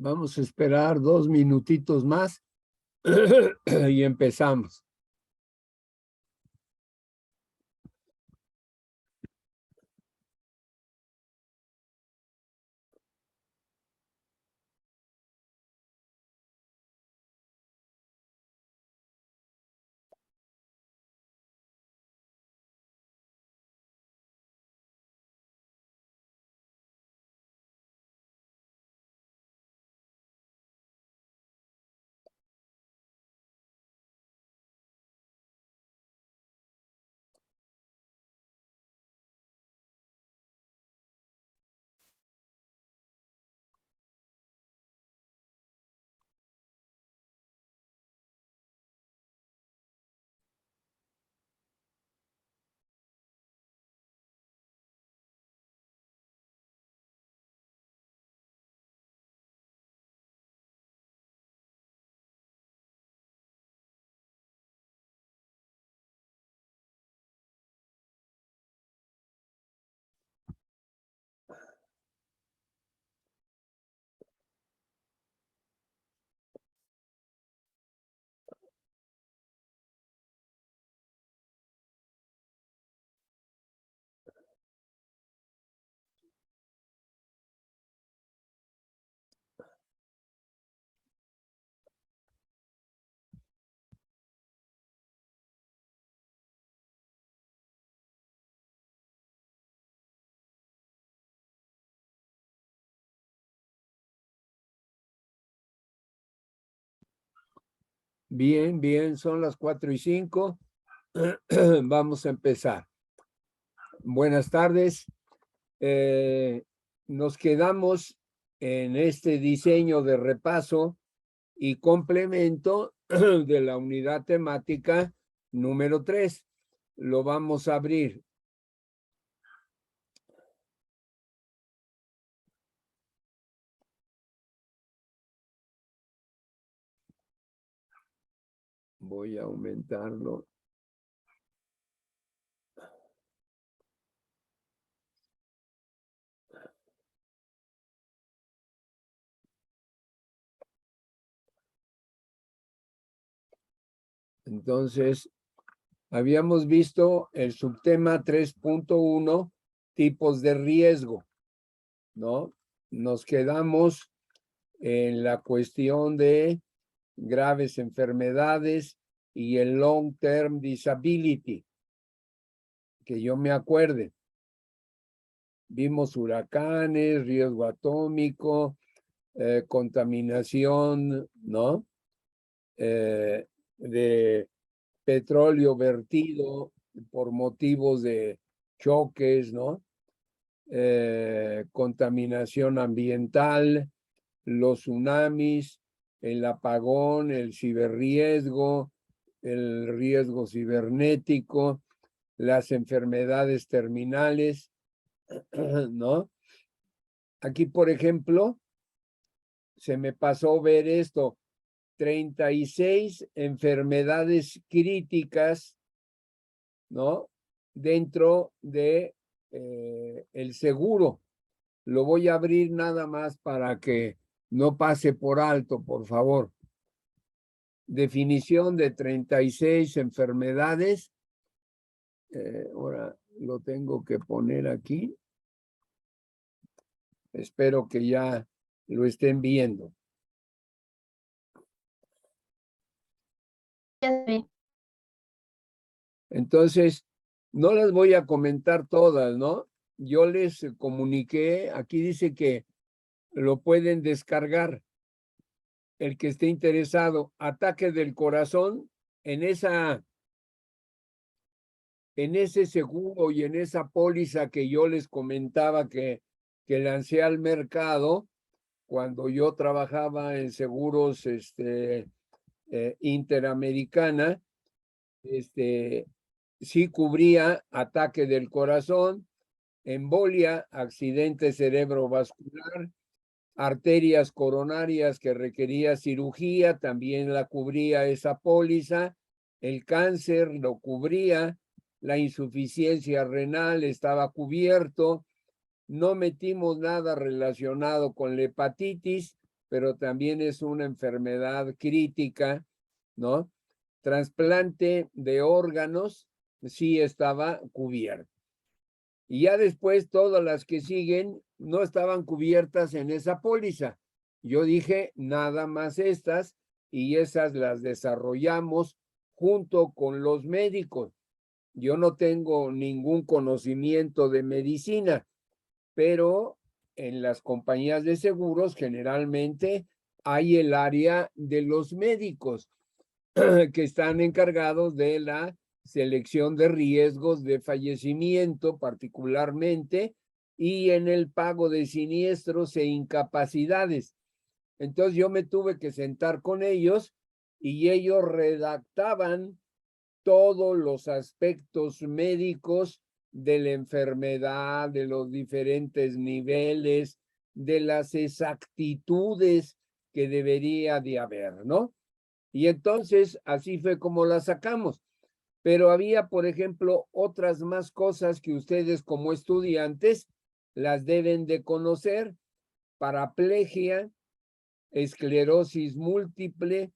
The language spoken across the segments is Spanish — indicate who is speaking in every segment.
Speaker 1: Vamos a esperar 2 minutitos más y empezamos. Bien, bien, son las 4:05. Vamos a empezar. Buenas tardes. Nos quedamos en este diseño de repaso y complemento de la unidad temática número 3. Lo vamos a abrir. Voy a aumentarlo. Entonces, habíamos visto el subtema 3.1, tipos de riesgo, ¿no? Nos quedamos en la cuestión de graves enfermedades y el long term disability, que yo me acuerde. Vimos huracanes, riesgo atómico, contaminación, ¿no? De petróleo vertido por motivos de choques, ¿no? Contaminación ambiental, los tsunamis, el apagón, el ciberriesgo, el riesgo cibernético, las enfermedades terminales, ¿no? Aquí, por ejemplo, se me pasó ver esto, 36 enfermedades críticas, ¿no? Dentro de el seguro. Lo voy a abrir nada más para que no pase por alto, por favor. Definición de 36 enfermedades. Ahora lo tengo que poner aquí. Espero que ya lo estén viendo. Entonces, no las voy a comentar todas, ¿no? Yo les comuniqué, aquí dice que lo pueden descargar. El que esté interesado, ataque del corazón, en ese seguro y en esa póliza que yo les comentaba que lancé al mercado cuando yo trabajaba en seguros Interamericana, sí cubría ataque del corazón, embolia, accidente cerebrovascular, arterias coronarias que requería cirugía, también la cubría esa póliza, el cáncer lo cubría, la insuficiencia renal estaba cubierto, no metimos nada relacionado con la hepatitis, pero también es una enfermedad crítica, ¿no? Trasplante de órganos, sí estaba cubierto. Y ya después todas las que siguen no estaban cubiertas en esa póliza. Yo dije, nada más estas, y esas las desarrollamos junto con los médicos. Yo no tengo ningún conocimiento de medicina, pero en las compañías de seguros generalmente hay el área de los médicos que están encargados de la selección de riesgos de fallecimiento particularmente y en el pago de siniestros e incapacidades. Entonces yo me tuve que sentar con ellos y ellos redactaban todos los aspectos médicos de la enfermedad, de los diferentes niveles, de las exactitudes que debería de haber, ¿no? Y entonces así fue como la sacamos. Pero había, por ejemplo, otras más cosas que ustedes como estudiantes las deben de conocer: paraplegia, esclerosis múltiple,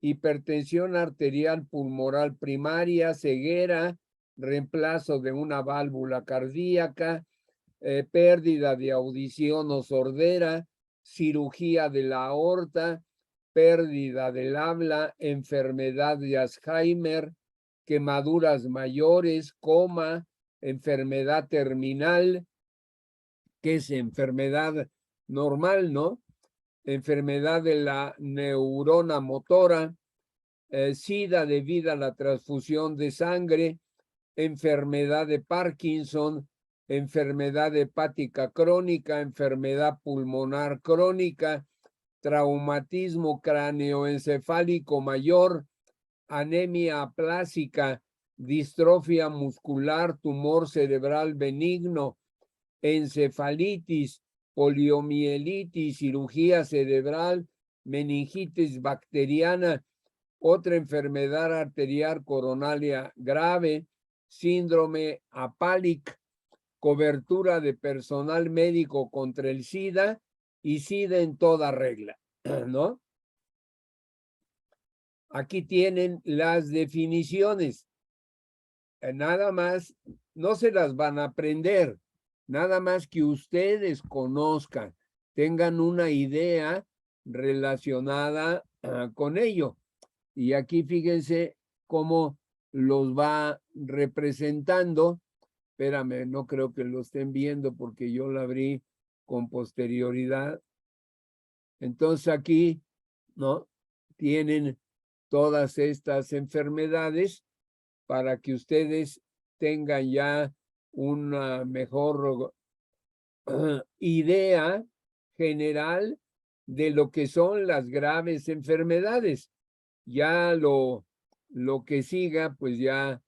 Speaker 1: hipertensión arterial pulmonar primaria, ceguera, reemplazo de una válvula cardíaca, pérdida de audición o sordera, cirugía de la aorta, pérdida del habla, enfermedad de Alzheimer, quemaduras mayores, coma, enfermedad terminal, que es enfermedad normal, ¿no? Enfermedad de la neurona motora, SIDA debido a la transfusión de sangre, enfermedad de Parkinson, enfermedad hepática crónica, enfermedad pulmonar crónica, traumatismo cráneoencefálico mayor, anemia aplásica, distrofia muscular, tumor cerebral benigno, encefalitis, poliomielitis, cirugía cerebral, meningitis bacteriana, otra enfermedad arterial coronaria grave, síndrome APALIC, cobertura de personal médico contra el SIDA y SIDA en toda regla, ¿no? Aquí tienen las definiciones. Nada más, no se las van a aprender, nada más que ustedes conozcan, tengan una idea relacionada con ello. Y aquí fíjense cómo los va representando. Espérame, no creo que lo estén viendo porque yo lo abrí con posterioridad. Entonces aquí, ¿no? Tienen todas estas enfermedades para que ustedes tengan ya una mejor idea general de lo que son las graves enfermedades. Ya lo que siga, pues ya,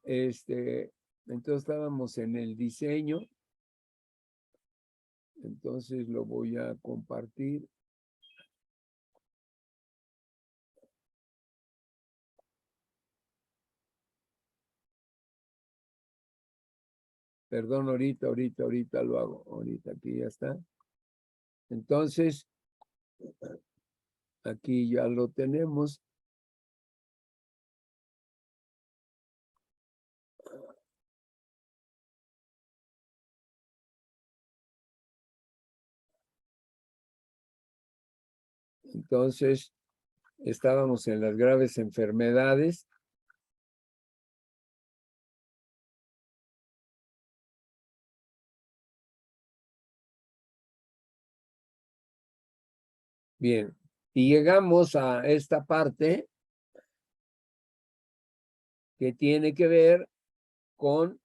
Speaker 1: entonces estábamos en el diseño. Entonces lo voy a compartir. Perdón, ahorita lo hago. Ahorita aquí ya está. Entonces, aquí ya lo tenemos. Entonces, estábamos en las graves enfermedades. Bien, y llegamos a esta parte que tiene que ver con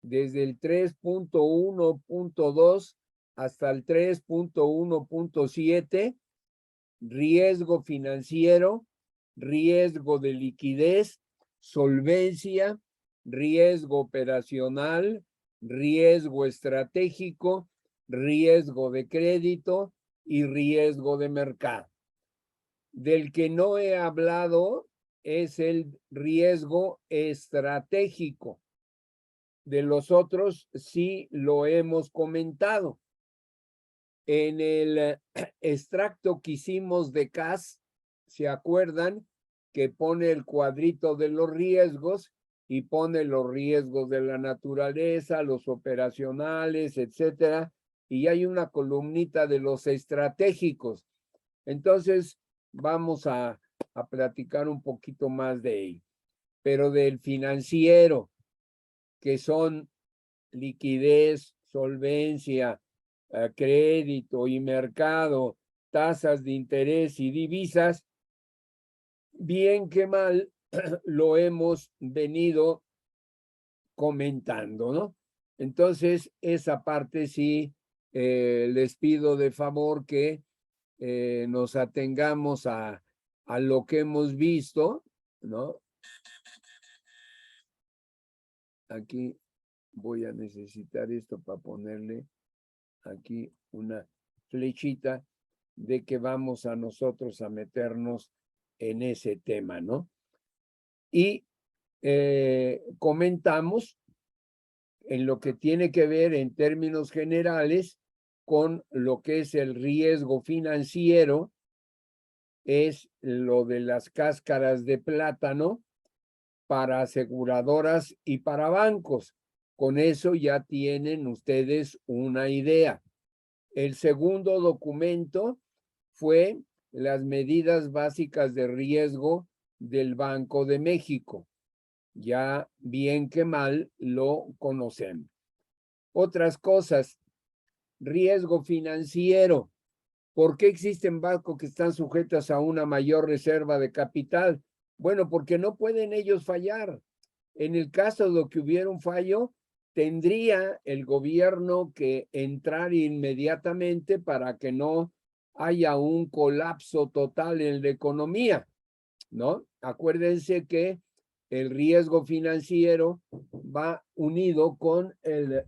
Speaker 1: desde el 3.1.2 hasta el 3.1.7, riesgo financiero, riesgo de liquidez, solvencia, riesgo operacional, riesgo estratégico, riesgo de crédito y riesgo de mercado. Del que no he hablado es el riesgo estratégico. De los otros sí lo hemos comentado. En el extracto que hicimos de CAS, ¿se acuerdan? Que pone el cuadrito de los riesgos y pone los riesgos de la naturaleza, los operacionales, etcétera, y hay una columnita de los estratégicos. Entonces, vamos a platicar un poquito más de ello. Pero del financiero, que son liquidez, solvencia, crédito y mercado, tasas de interés y divisas, bien que mal lo hemos venido comentando, ¿no? Entonces, esa parte sí les pido de favor que nos atengamos a lo que hemos visto, ¿no? Aquí voy a necesitar esto para ponerle aquí una flechita de que vamos a nosotros a meternos en ese tema, ¿no? Y comentamos en lo que tiene que ver en términos generales con lo que es el riesgo financiero, es lo de las cáscaras de plátano para aseguradoras y para bancos. Con eso ya tienen ustedes una idea. El segundo documento fue las medidas básicas de riesgo del Banco de México. Ya bien que mal lo conocemos. Otras cosas, riesgo financiero. ¿Por qué existen bancos que están sujetos a una mayor reserva de capital? Bueno, porque no pueden ellos fallar. En el caso de que hubiera un fallo, tendría el gobierno que entrar inmediatamente para que no haya un colapso total en la economía, ¿no? Acuérdense que el riesgo financiero va unido con el,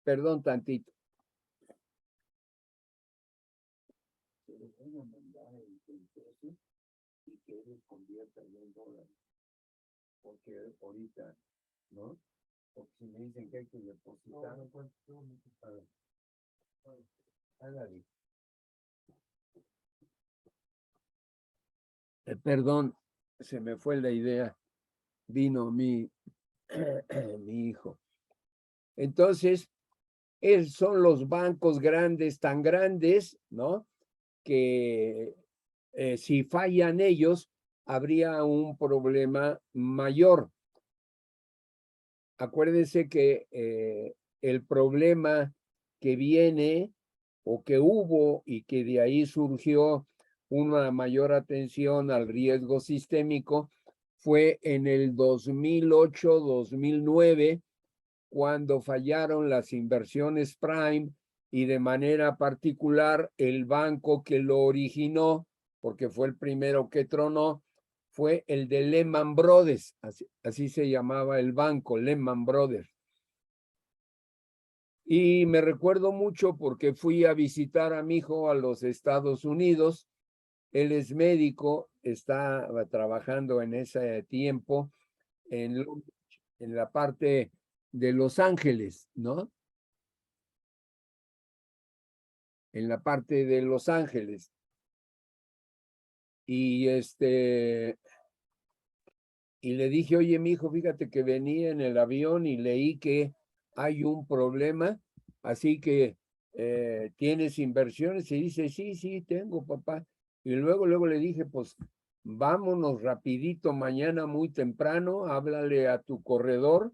Speaker 1: perdón tantito. Porque ahorita, ¿no? Porque si me dicen que hay que depositar, perdón, se me fue la idea. Vino mi hijo. Entonces, son los bancos grandes, tan grandes, ¿no? Que si fallan ellos, habría un problema mayor. Acuérdense que el problema que viene o que hubo y que de ahí surgió una mayor atención al riesgo sistémico fue en el 2008-2009, cuando fallaron las inversiones Prime y de manera particular el banco que lo originó, porque fue el primero que tronó, fue el de Lehman Brothers, así se llamaba el banco, Lehman Brothers. Y me recuerdo mucho porque fui a visitar a mi hijo a los Estados Unidos. Él es médico, está trabajando en ese tiempo en la parte de Los Ángeles, ¿no? En la parte de Los Ángeles. Y y le dije, oye, mi hijo, fíjate que venía en el avión y leí que hay un problema, así que tienes inversiones. Y dice, sí, sí, tengo, papá. Y luego le dije, pues vámonos rapidito mañana muy temprano, háblale a tu corredor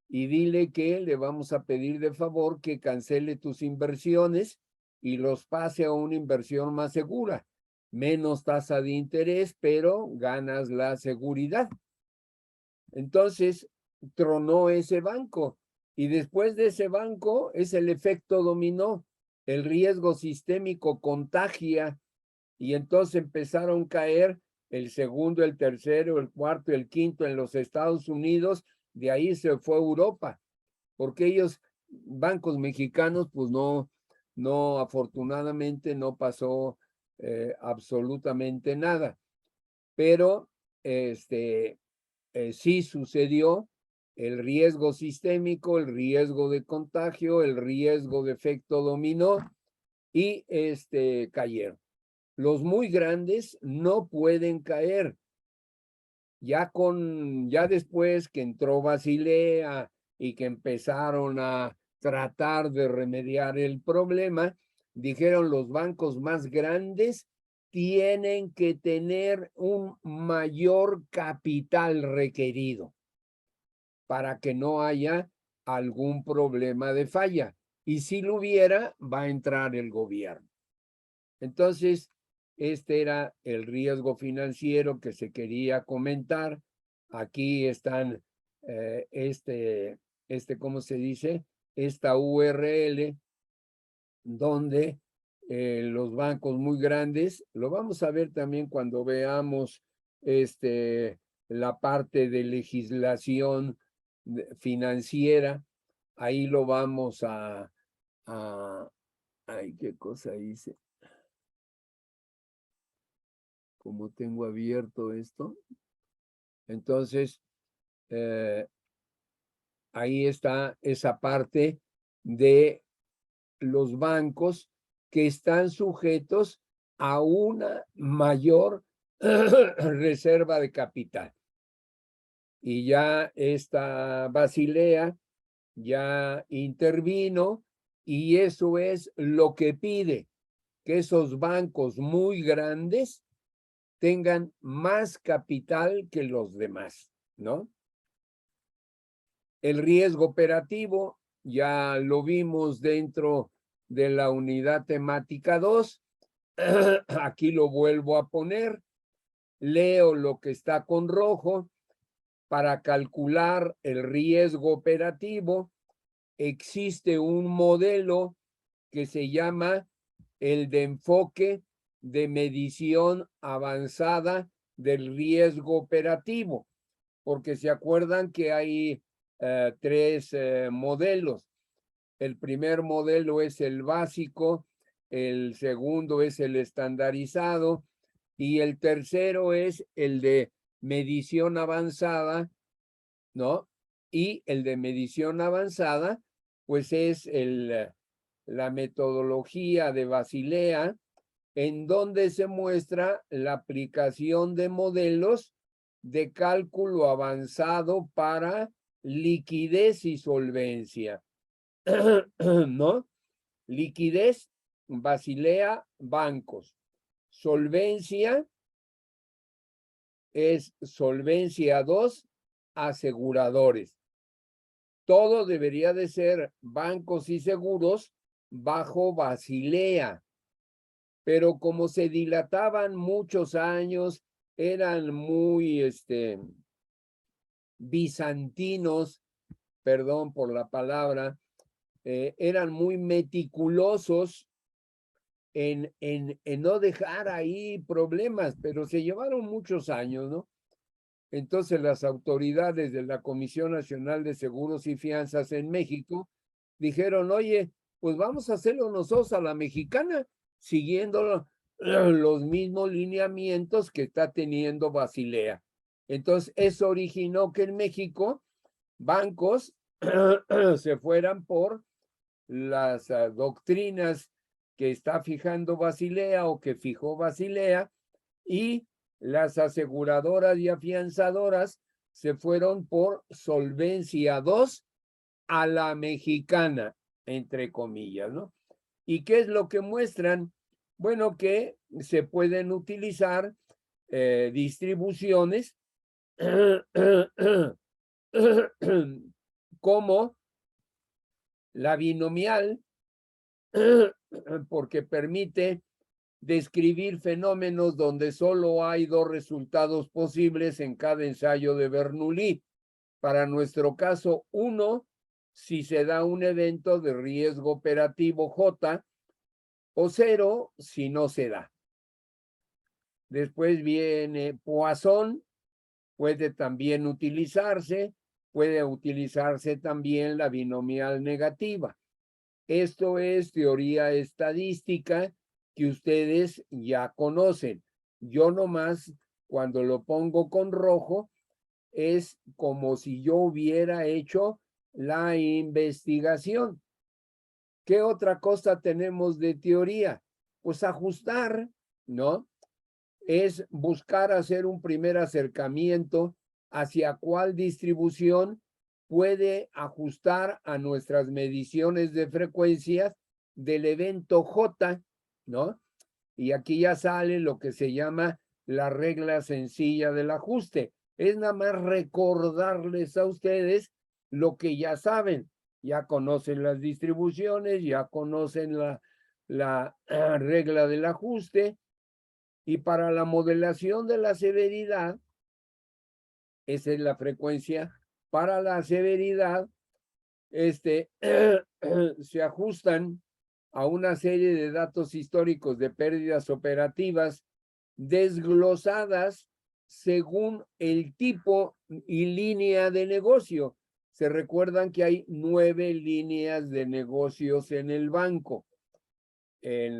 Speaker 1: y dile que le vamos a pedir de favor que cancele tus inversiones y los pase a una inversión más segura. Menos tasa de interés, pero ganas la seguridad. Entonces, tronó ese banco. Y después de ese banco es el efecto dominó. El riesgo sistémico contagia y entonces empezaron a caer el segundo, el tercero, el cuarto, el quinto en los Estados Unidos. De ahí se fue a Europa, porque ellos, bancos mexicanos, pues no, afortunadamente no pasó absolutamente nada. Pero sí sucedió el riesgo sistémico, el riesgo de contagio, el riesgo de efecto dominó y cayeron. Los muy grandes no pueden caer. Ya después que entró Basilea y que empezaron a tratar de remediar el problema, dijeron los bancos más grandes tienen que tener un mayor capital requerido para que no haya algún problema de falla. Y si lo hubiera, va a entrar el gobierno. Entonces, este era el riesgo financiero que se quería comentar. Aquí están, ¿cómo se dice? Esta URL donde los bancos muy grandes, lo vamos a ver también cuando veamos la parte de legislación financiera, ahí lo vamos ay, ¿qué cosa hice? Como tengo abierto esto. Entonces, ahí está esa parte de los bancos que están sujetos a una mayor reserva de capital. Y ya esta Basilea ya intervino y eso es lo que pide, que esos bancos muy grandes tengan más capital que los demás, ¿no? El riesgo operativo ya lo vimos dentro de la unidad temática 2. Aquí lo vuelvo a poner. Leo lo que está con rojo. Para calcular el riesgo operativo, existe un modelo que se llama el de enfoque de medición avanzada del riesgo operativo, porque se acuerdan que hay tres modelos. El primer modelo es el básico, el segundo es el estandarizado y el tercero es el de medición avanzada, ¿no? Y el de medición avanzada, pues es la metodología de Basilea, en donde se muestra la aplicación de modelos de cálculo avanzado para liquidez y solvencia, ¿no? Liquidez, Basilea, bancos. Solvencia es solvencia 2, aseguradores. Todo debería de ser bancos y seguros bajo Basilea, pero como se dilataban muchos años, eran muy bizantinos, perdón por la palabra, eran muy meticulosos en no dejar ahí problemas, pero se llevaron muchos años, ¿no? Entonces las autoridades de la Comisión Nacional de Seguros y Fianzas en México dijeron, oye, pues vamos a hacerlo nosotros a la mexicana, siguiendo los mismos lineamientos que está teniendo Basilea. Entonces eso originó que en México bancos se fueran por las doctrinas que está fijando Basilea o que fijó Basilea, y las aseguradoras y afianzadoras se fueron por solvencia 2 a la mexicana, entre comillas, ¿no? ¿Y qué es lo que muestran? Bueno, que se pueden utilizar distribuciones como la binomial, porque permite describir fenómenos donde solo hay dos resultados posibles en cada ensayo de Bernoulli. Para nuestro caso, 1, si se da un evento de riesgo operativo J, o 0, si no se da. Después viene Poisson, puede también utilizarse, puede utilizarse también la binomial negativa. Esto es teoría estadística que ustedes ya conocen. Yo nomás, cuando lo pongo con rojo, es como si yo hubiera hecho la investigación. ¿Qué otra cosa tenemos de teoría? Pues ajustar, ¿no? Es buscar hacer un primer acercamiento hacia cuál distribución puede ajustar a nuestras mediciones de frecuencias del evento J, ¿no? Y aquí ya sale lo que se llama la regla sencilla del ajuste. Es nada más recordarles a ustedes lo que ya saben. Ya conocen las distribuciones, ya conocen la regla del ajuste. Y para la modelación de la severidad, esa es la frecuencia, para la severidad, se ajustan a una serie de datos históricos de pérdidas operativas desglosadas según el tipo y línea de negocio. Se recuerdan que hay 9 líneas de negocios en el banco. En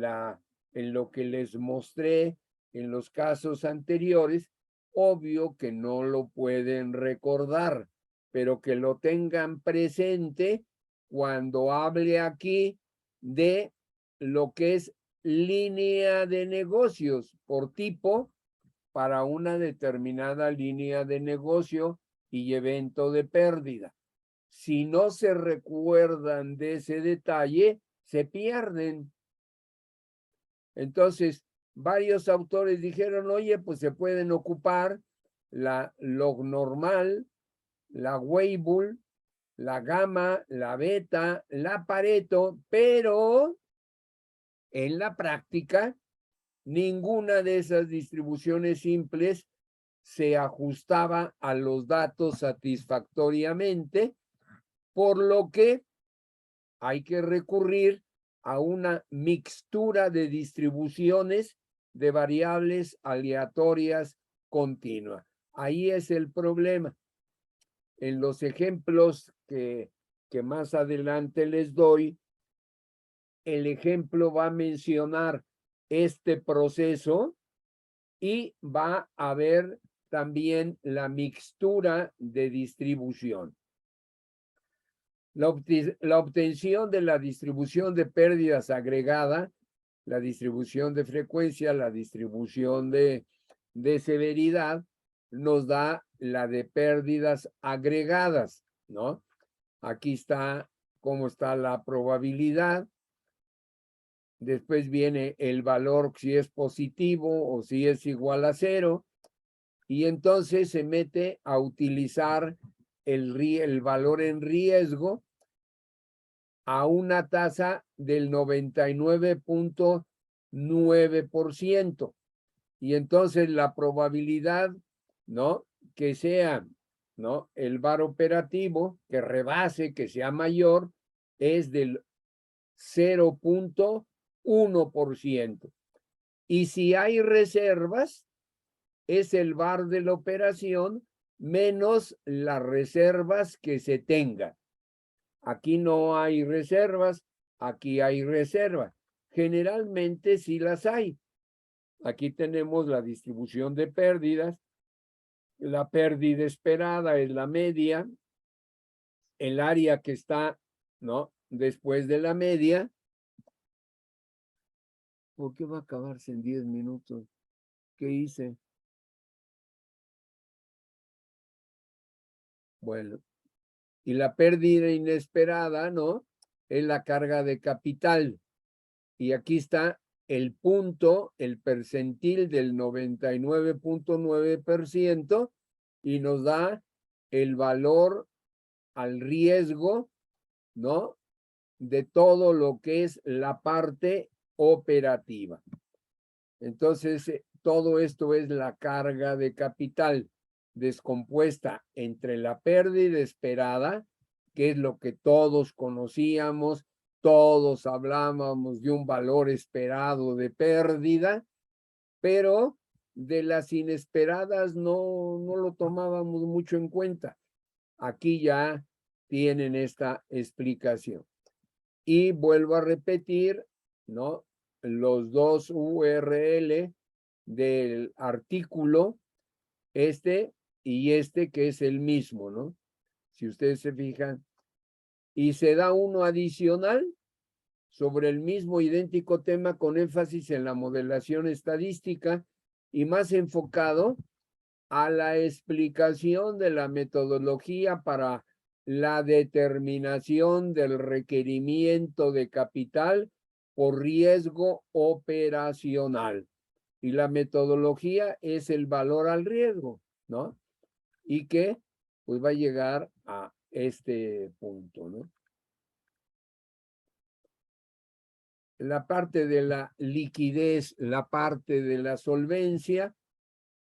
Speaker 1: lo que les mostré en los casos anteriores, obvio que no lo pueden recordar, pero que lo tengan presente cuando hable aquí de lo que es línea de negocios por tipo para una determinada línea de negocio y evento de pérdida. Si no se recuerdan de ese detalle, se pierden. Entonces, varios autores dijeron, oye, pues se pueden ocupar la log normal, la Weibull, la gamma, la beta, la Pareto, pero en la práctica, ninguna de esas distribuciones simples se ajustaba a los datos satisfactoriamente, por lo que hay que recurrir a una mixtura de distribuciones de variables aleatorias continua. Ahí es el problema. En los ejemplos que más adelante les doy, el ejemplo va a mencionar este proceso y va a ver también la mixtura de distribución. La obtención de la distribución de pérdidas agregada, la distribución de frecuencia, la distribución de severidad, nos da la de pérdidas agregadas, ¿no? Aquí está cómo está la probabilidad. Después viene el valor si es positivo o si es igual a 0. Y entonces se mete a utilizar el valor en riesgo a una tasa del 99.9%. Y entonces la probabilidad, ¿no? Que sea, ¿no? El VAR operativo, que rebase, que sea mayor, es del 0.1%. Y si hay reservas, es el VAR de la operación menos las reservas que se tengan. Aquí no hay reservas, aquí hay reservas. Generalmente sí las hay. Aquí tenemos la distribución de pérdidas. La pérdida esperada es la media. El área que está, ¿no? Después de la media. ¿Por qué va a acabarse en 10 minutos? ¿Qué hice? Bueno, y la pérdida inesperada, ¿no? Es la carga de capital. Y aquí está el punto, el percentil del 99.9% y nos da el valor al riesgo, ¿no? De todo lo que es la parte operativa. Entonces, todo esto es la carga de capital descompuesta entre la pérdida esperada, que es lo que todos conocíamos, todos hablábamos de un valor esperado de pérdida, pero de las inesperadas no lo tomábamos mucho en cuenta. Aquí ya tienen esta explicación. Y vuelvo a repetir, ¿no? Los dos URL del artículo, y este que es el mismo, ¿no? Si ustedes se fijan. Y se da uno adicional sobre el mismo idéntico tema con énfasis en la modelación estadística y más enfocado a la explicación de la metodología para la determinación del requerimiento de capital por riesgo operacional. Y la metodología es el valor al riesgo, ¿no? Y que pues va a llegar a este punto, ¿no? La parte de la liquidez, la parte de la solvencia,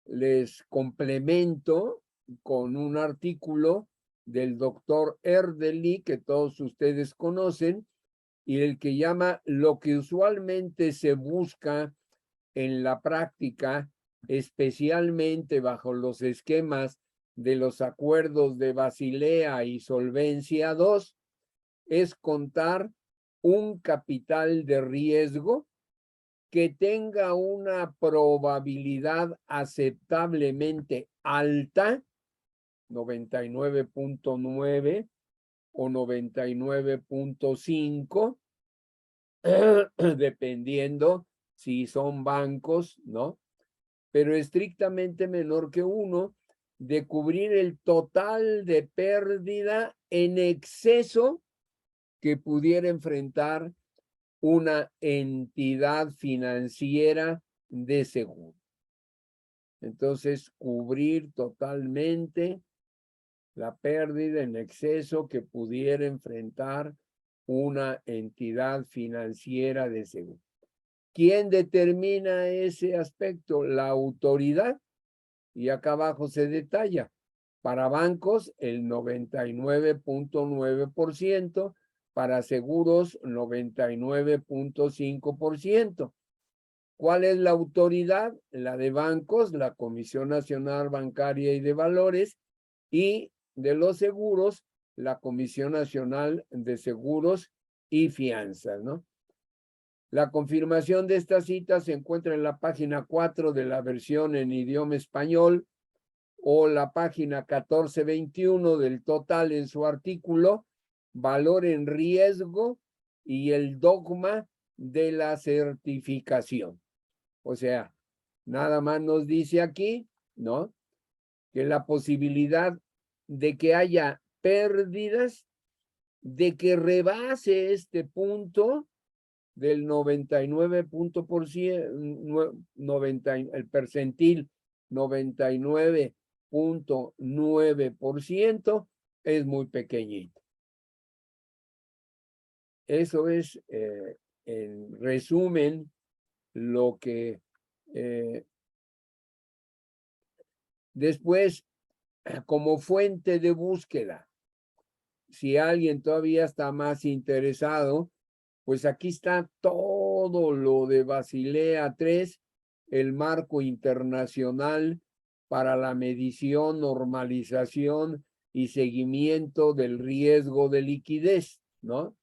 Speaker 1: les complemento con un artículo del doctor Erdely, que todos ustedes conocen, y el que llama lo que usualmente se busca en la práctica, especialmente bajo los esquemas de los acuerdos de Basilea y Solvencia II, es contar un capital de riesgo que tenga una probabilidad aceptablemente alta, 99.9 o 99.5, dependiendo si son bancos, ¿no? Pero estrictamente menor que 1, de cubrir el total de pérdida en exceso que pudiera enfrentar una entidad financiera de seguro. Entonces, cubrir totalmente la pérdida en exceso que pudiera enfrentar una entidad financiera de seguro. ¿Quién determina ese aspecto? La autoridad. Y acá abajo se detalla. Para bancos, el 99.9%, para seguros, 99.5%. ¿Cuál es la autoridad? La de bancos, la Comisión Nacional Bancaria y de Valores, y de los seguros, la Comisión Nacional de Seguros y Fianzas, ¿no? La confirmación de esta cita se encuentra en la página 4 de la versión en idioma español o la página 1421 del total en su artículo Valor en riesgo y el dogma de la certificación. O sea, nada más nos dice aquí, ¿no? Que la posibilidad de que haya pérdidas, de que rebase este punto del 99%, el percentil 99.9% es muy pequeñito. Eso es, en resumen, lo que después, como fuente de búsqueda, si alguien todavía está más interesado, pues aquí está todo lo de Basilea III, el marco internacional para la medición, normalización y seguimiento del riesgo de liquidez, ¿no?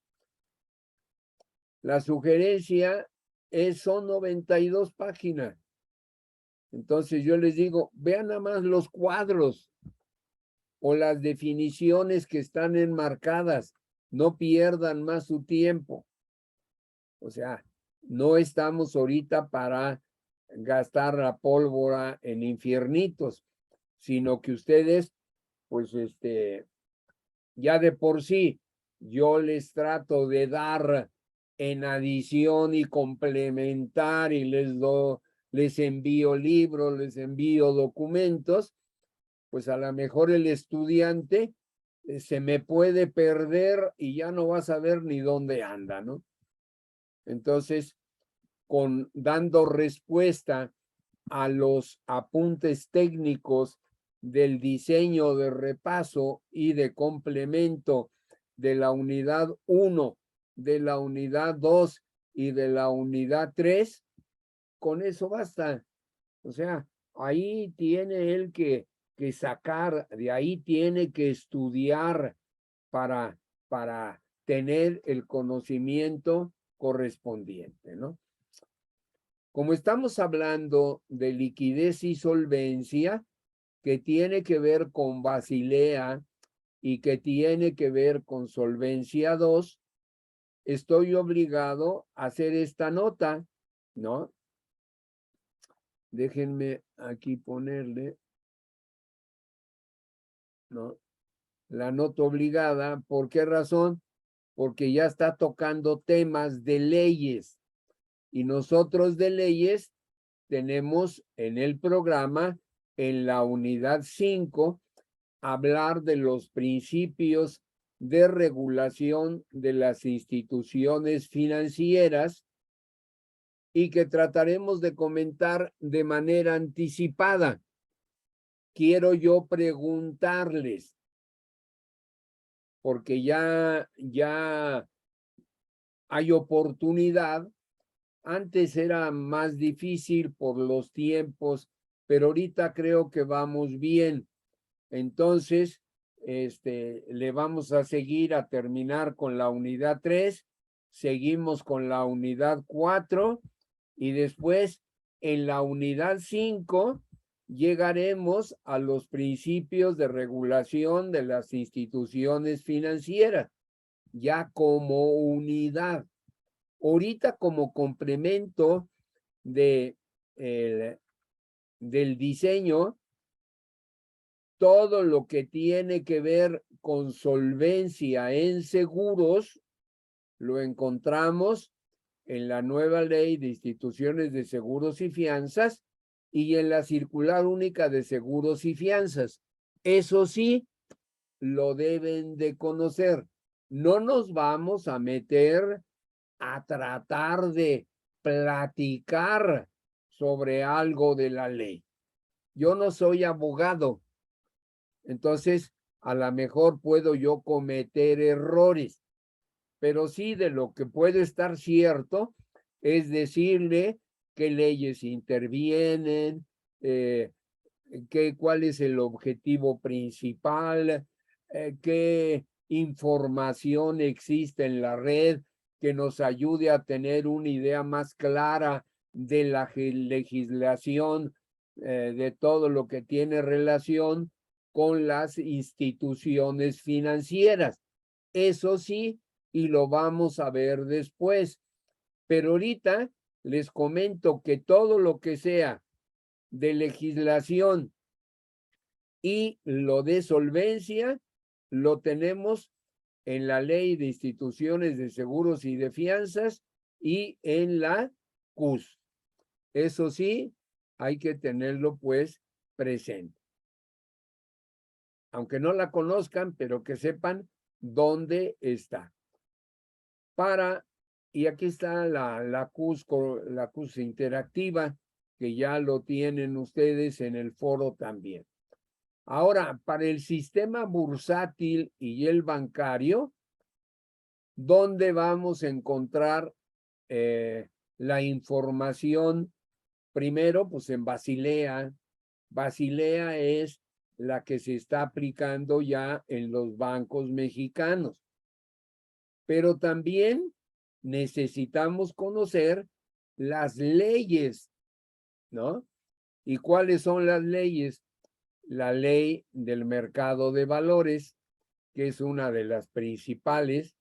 Speaker 1: La sugerencia son 92 páginas. Entonces yo les digo, vean nada más los cuadros o las definiciones que están enmarcadas, no pierdan más su tiempo. O sea, no estamos ahorita para gastar la pólvora en infiernitos, sino que ustedes, pues, ya de por sí, yo les trato de dar en adición y complementar y les envío libros, les envío documentos, pues a lo mejor el estudiante se me puede perder y ya no va a saber ni dónde anda, ¿no? Entonces, dando respuesta a los apuntes técnicos del diseño de repaso y de complemento de la unidad 1, de la unidad 2 y de la unidad 3, con eso basta. O sea, ahí tiene él que sacar, de ahí tiene que estudiar para tener el conocimiento correspondiente, ¿no? Como estamos hablando de liquidez y solvencia, que tiene que ver con Basilea y que tiene que ver con Solvencia II, estoy obligado a hacer esta nota, ¿no? Déjenme aquí ponerle, ¿no? La nota obligada. ¿Por qué razón? Porque ya está tocando temas de leyes y nosotros de leyes tenemos en el programa, en la unidad 5, hablar de los principios de regulación de las instituciones financieras y que trataremos de comentar de manera anticipada. Quiero yo preguntarles, porque ya hay oportunidad. Antes era más difícil por los tiempos, pero ahorita creo que vamos bien. Entonces, le vamos a seguir a terminar con la unidad 3, seguimos con la unidad 4 y después en la unidad 5 llegaremos a los principios de regulación de las instituciones financieras, ya como unidad. Ahorita como complemento del diseño, todo lo que tiene que ver con solvencia en seguros, lo encontramos en la nueva ley de instituciones de seguros y fianzas y en la circular única de seguros y fianzas. Eso sí, lo deben de conocer. No nos vamos a meter a tratar de platicar sobre algo de la ley. Yo no soy abogado, entonces a lo mejor puedo yo cometer errores, pero sí de lo que puede estar cierto es decirle qué leyes intervienen, cuál es el objetivo principal, qué información existe en la red que nos ayude a tener una idea más clara de la legislación, de todo lo que tiene relación con las instituciones financieras. Eso sí, y lo vamos a ver después. Pero ahorita les comento que todo lo que sea de legislación y lo de solvencia lo tenemos en la ley de instituciones de seguros y de fianzas y en la CUS. Eso sí, hay que tenerlo pues presente. Aunque no la conozcan, pero que sepan dónde está. Y aquí está la CUS interactiva, que ya lo tienen ustedes en el foro también. Ahora, para el sistema bursátil y el bancario, ¿dónde vamos a encontrar la información? Primero, pues en Basilea. Basilea es la que se está aplicando ya en los bancos mexicanos. Pero también necesitamos conocer las leyes, ¿no? ¿Y cuáles son las leyes? La ley del mercado de valores, que es una de las principales,